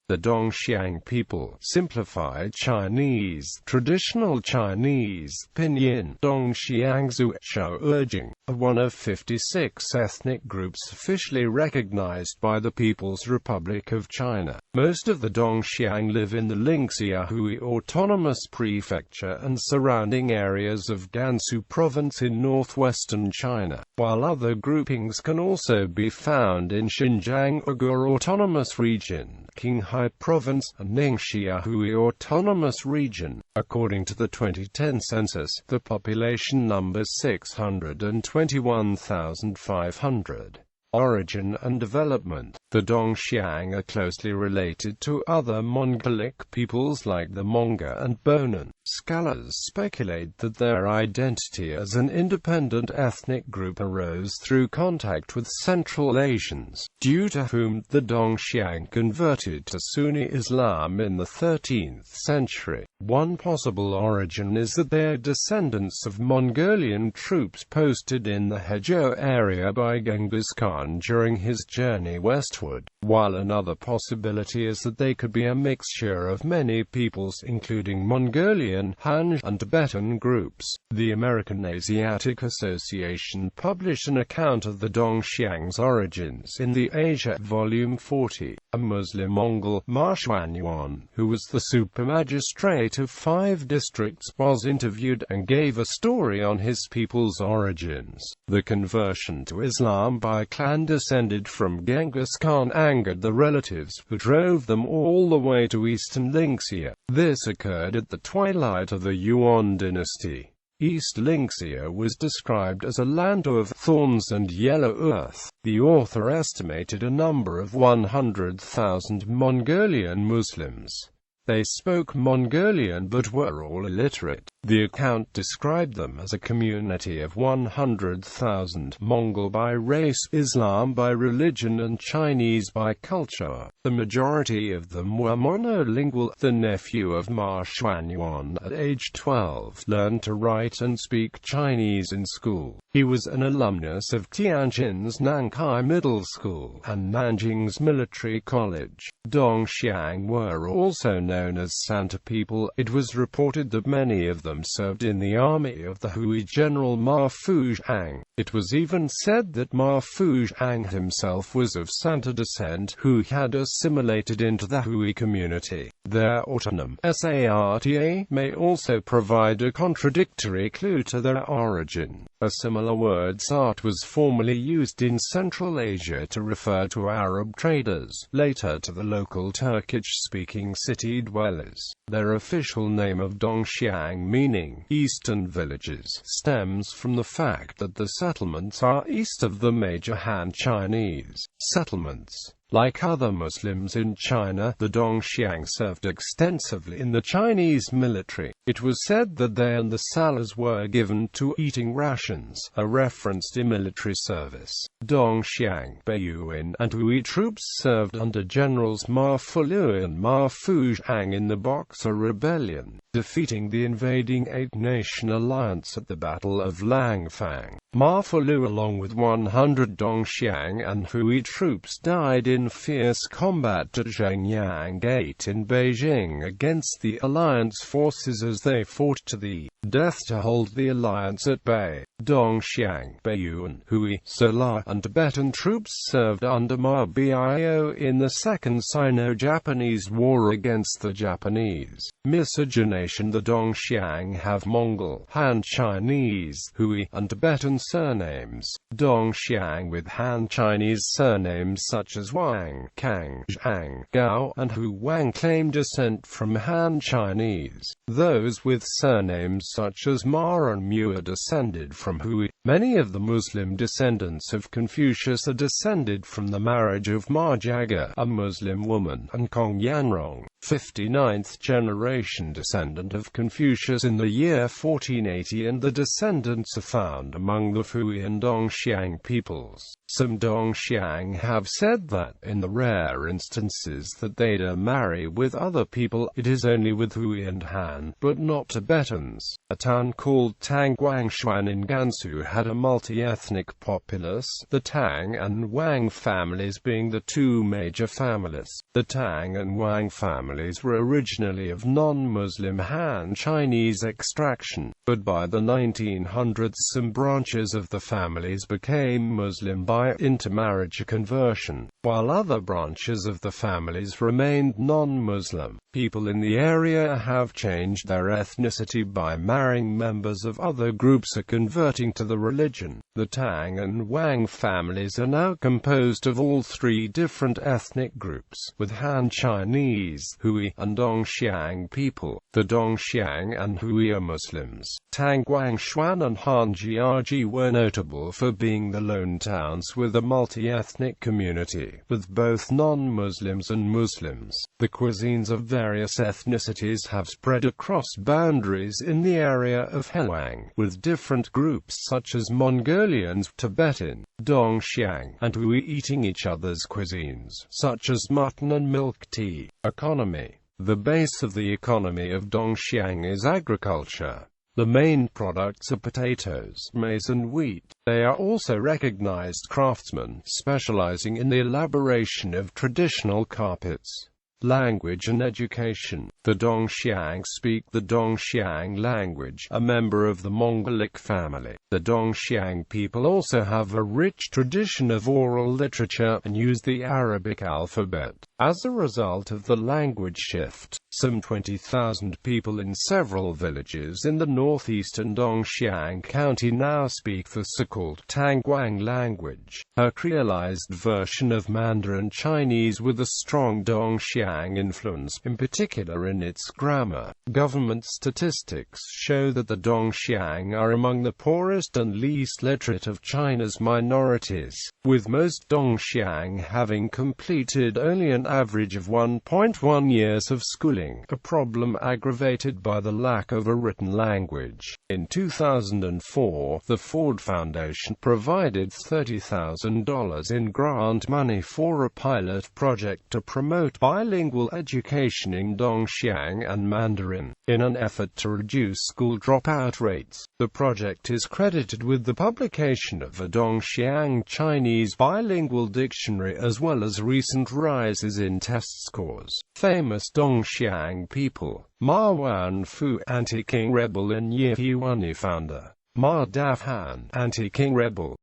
The Dongxiang people, simplified Chinese, traditional Chinese, pinyin, Dongxiangzú, Xiao'erjing, are one of 56 ethnic groups officially recognized by the People's Republic of China. Most of the Dongxiang live in the Linxia Hui Autonomous Prefecture and surrounding areas of Gansu Province in northwestern China, while other groupings can also be found in Xinjiang Uyghur Autonomous Region, Qinghai Province, and Ningxia Hui Autonomous Region. According to the 2010 census, the population numbers 621,500. Origin and development. The Dongxiang are closely related to other Mongolic peoples like the Monga and Bonan. Scholars speculate that their identity as an independent ethnic group arose through contact with Central Asians, due to whom the Dongxiang converted to Sunni Islam in the 13th century. One possible origin is that they are descendants of Mongolian troops posted in the Hezhou area by Genghis Khan during his journey westward, while another possibility is that they could be a mixture of many peoples including Mongolian, Han, and Tibetan groups. The American Asiatic Association published an account of the Dongxiang's origins in the Asia Volume 40. A Muslim Mongol, Ma Xuanyuan, who was the supermagistrate of 5 districts, was interviewed and gave a story on his people's origins. The conversion to Islam by clan descended from Genghis Khan angered the relatives, who drove them all the way to eastern Linxia. This occurred at the twilight of the Yuan dynasty. East Linxia was described as a land of thorns and yellow earth. The author estimated a number of 100,000 Mongolian Muslims. They spoke Mongolian but were all illiterate. The account described them as a community of 100,000, Mongol by race, Islam by religion and Chinese by culture. The majority of them were monolingual. The nephew of Ma Xuanyuan, at age 12, learned to write and speak Chinese in school. He was an alumnus of Tianjin's Nankai Middle School and Nanjing's Military College. Dongxiang were also known as Santa people. It was reported that many of them served in the army of the Hui general Ma Fuzhang. It was even said that Ma Fuzhang himself was of Santa descent, who had assimilated into the Hui community. Their autonym, Sarta, may also provide a contradictory clue to their origin. A similar word Sart was formerly used in Central Asia to refer to Arab traders, later to the local Turkish-speaking city dwellers. Their official name of Dongxiang, meaning eastern villages, stems from the fact that the settlements are east of the major Han Chinese settlements. Like other Muslims in China, the Dongxiang served extensively in the Chinese military. It was said that they and the salas were given to eating rations, a reference to military service. Dongxiang, Baiyuan, and Hui troops served under generals Ma Fulu and Ma Fuzhang in the Boxer Rebellion, defeating the invading Eight-Nation Alliance at the Battle of Langfang. Ma Fulu along with 100 Dongxiang and Hui troops died in fierce combat at Xinjiang Gate in Beijing against the Alliance forces as they fought to the death to hold the alliance at bay. Dongxiang, Baiyuan, Hui, Sala, and Tibetan troops served under Ma Biao in the Second Sino-Japanese War against the Japanese. Miscegenation. The Dongxiang have Mongol, Han Chinese, Hui, and Tibetan surnames. Dongxiang with Han Chinese surnames such as Wang, Kang, Zhang, Gao, and Hu Wang claim descent from Han Chinese. Those with surnames such as Ma and Mu are descended from Hui. Many of the Muslim descendants of Confucius are descended from the marriage of Ma Jaga, a Muslim woman, and Kong Yanrong, 59th generation descendant. descendant of Confucius in the year 1480, and the descendants are found among the Hui and Dongxiang peoples. Some Dongxiang have said that, in the rare instances that they do marry with other people, it is only with Hui and Han, but not Tibetans. A town called Tangguangshuan in Gansu had a multi-ethnic populace, the Tang and Wang families being the two major families. The Tang and Wang families were originally of non-Muslim Han Chinese extraction, but by the 1900s some branches of the families became Muslim by intermarriage or conversion, while other branches of the families remained non-Muslim. People in the area have changed their ethnicity by marrying members of other groups or converting to the religion. The Tang and Wang families are now composed of all three different ethnic groups, with Han Chinese, Hui, and Dongxiang people. The Dongxiang and Hui are Muslims. Tangguangshuan and Hanjiaji were notable for being the lone towns with a multi-ethnic community, with both non-Muslims and Muslims. The cuisines of various ethnicities have spread across boundaries in the area of Hewang, with different groups such as Mongolians, Tibetan, Dongxiang, and Hui eating each other's cuisines, such as mutton and milk tea. Economy. The base of the economy of Dongxiang is agriculture. The main products are potatoes, maize and wheat. They are also recognized craftsmen, specializing in the elaboration of traditional carpets. Language and education. The Dongxiangs speak the Dongxiang language, a member of the Mongolic family. The Dongxiang people also have a rich tradition of oral literature, and use the Arabic alphabet. As a result of the language shift, some 20,000 people in several villages in the northeastern Dongxiang County now speak the so-called Tangguang language, a creolized version of Mandarin Chinese with a strong Dongxiang influence, in particular in its grammar. Government statistics show that the Dongxiang are among the poorest and least literate of China's minorities, with most Dongxiang having completed only an average of 1.1 years of schooling, a problem aggravated by the lack of a written language. In 2004, the Ford Foundation provided $30,000 in grant money for a pilot project to promote bilingual education in Dongxiang and Mandarin, in an effort to reduce school dropout rates. The project is credited with the publication of a Dongxiang Chinese bilingual dictionary, as well as recent rises in test scores. Famous Dongxiang people. Ma Wanfu, anti-king rebel and Ye Huani founder. Ma Dafhan, anti-king rebel.